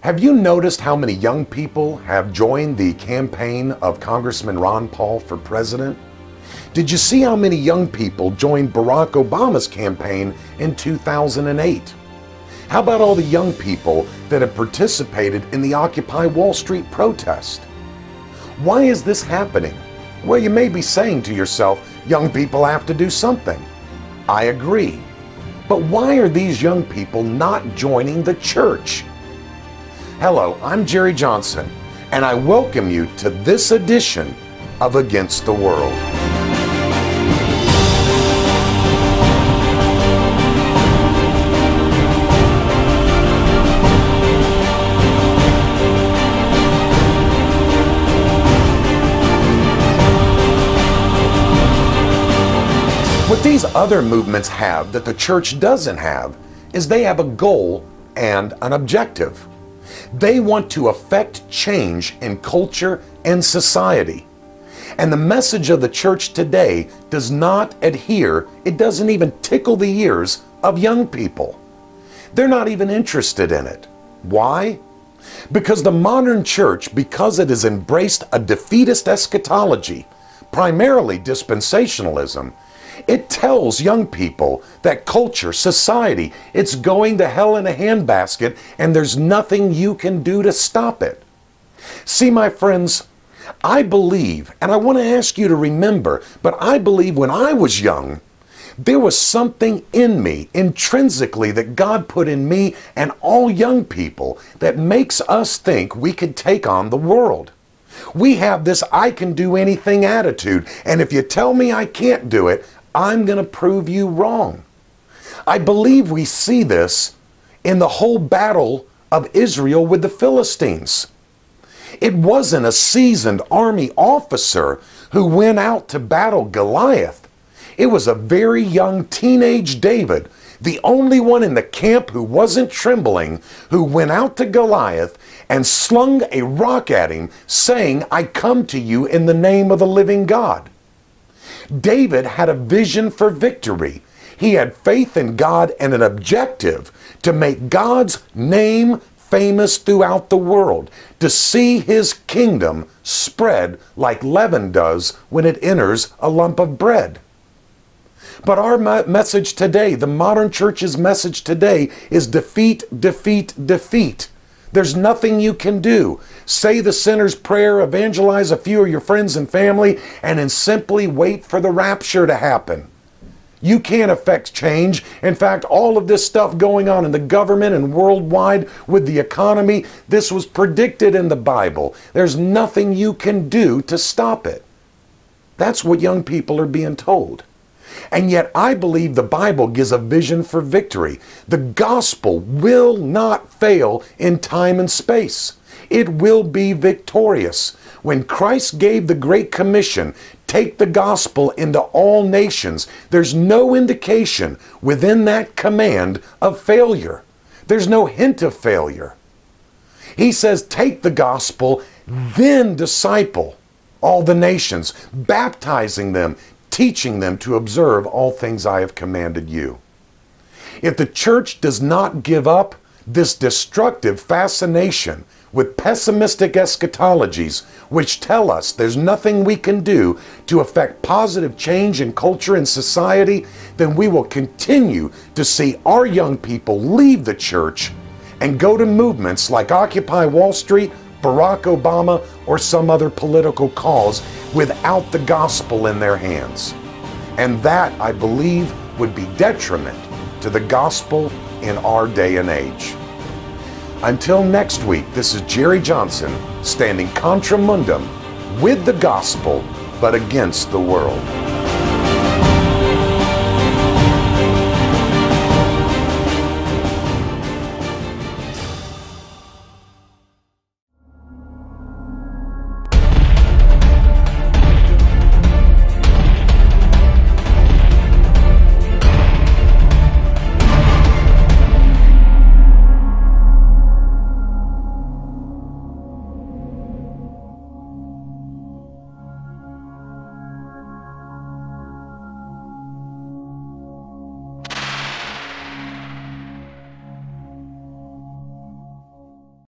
Have you noticed how many young people have joined the campaign of Congressman Ron Paul for president? Did you see how many young people joined Barack Obama's campaign in 2008? How about all the young people that have participated in the Occupy Wall Street protest? Why is this happening? Well, you may be saying to yourself, young people have to do something. I agree. But why are these young people not joining the church? Hello, I'm Jerry Johnson, and I welcome you to this edition of Against the World. What these other movements have that the church doesn't have is they have a goal and an objective. They want to affect change in culture and society. And the message of the church today does not adhere, it doesn't even tickle the ears of young people. They're not even interested in it. Why? Because the modern church, because it has embraced a defeatist eschatology, primarily dispensationalism, it tells young people that culture, society, it's going to hell in a handbasket and there's nothing you can do to stop it. See, my friends, I believe, and I want to ask you to remember, but I believe when I was young, there was something in me, intrinsically, that God put in me and all young people that makes us think we could take on the world. We have this I can do anything attitude, and if you tell me I can't do it, I'm going to prove you wrong. I believe we see this in the whole battle of Israel with the Philistines. It wasn't a seasoned army officer who went out to battle Goliath. It was a very young teenage David, the only one in the camp who wasn't trembling, who went out to Goliath and slung a rock at him, saying, "I come to you in the name of the living God." David had a vision for victory. He had faith in God and an objective to make God's name famous throughout the world, to see His kingdom spread like leaven does when it enters a lump of bread. But our message today, the modern church's message today, is defeat, defeat, defeat. There's nothing you can do. Say the sinner's prayer, evangelize a few of your friends and family, and then simply wait for the rapture to happen. You can't affect change. In fact, all of this stuff going on in the government and worldwide with the economy, this was predicted in the Bible. There's nothing you can do to stop it. That's what young people are being told. And yet I believe the Bible gives a vision for victory. The gospel will not fail in time and space. It will be victorious. When Christ gave the Great Commission, take the gospel into all nations, there's no indication within that command of failure. There's no hint of failure. He says, take the gospel, then disciple all the nations, baptizing them, teaching them to observe all things I have commanded you. If the church does not give up this destructive fascination with pessimistic eschatologies, which tell us there's nothing we can do to affect positive change in culture and society, then we will continue to see our young people leave the church and go to movements like Occupy Wall Street, Barack Obama, or some other political cause without the gospel in their hands. And that, I believe, would be detriment to the gospel in our day and age. Until next week, this is Jerry Johnson, standing contra mundum with the gospel, but against the world.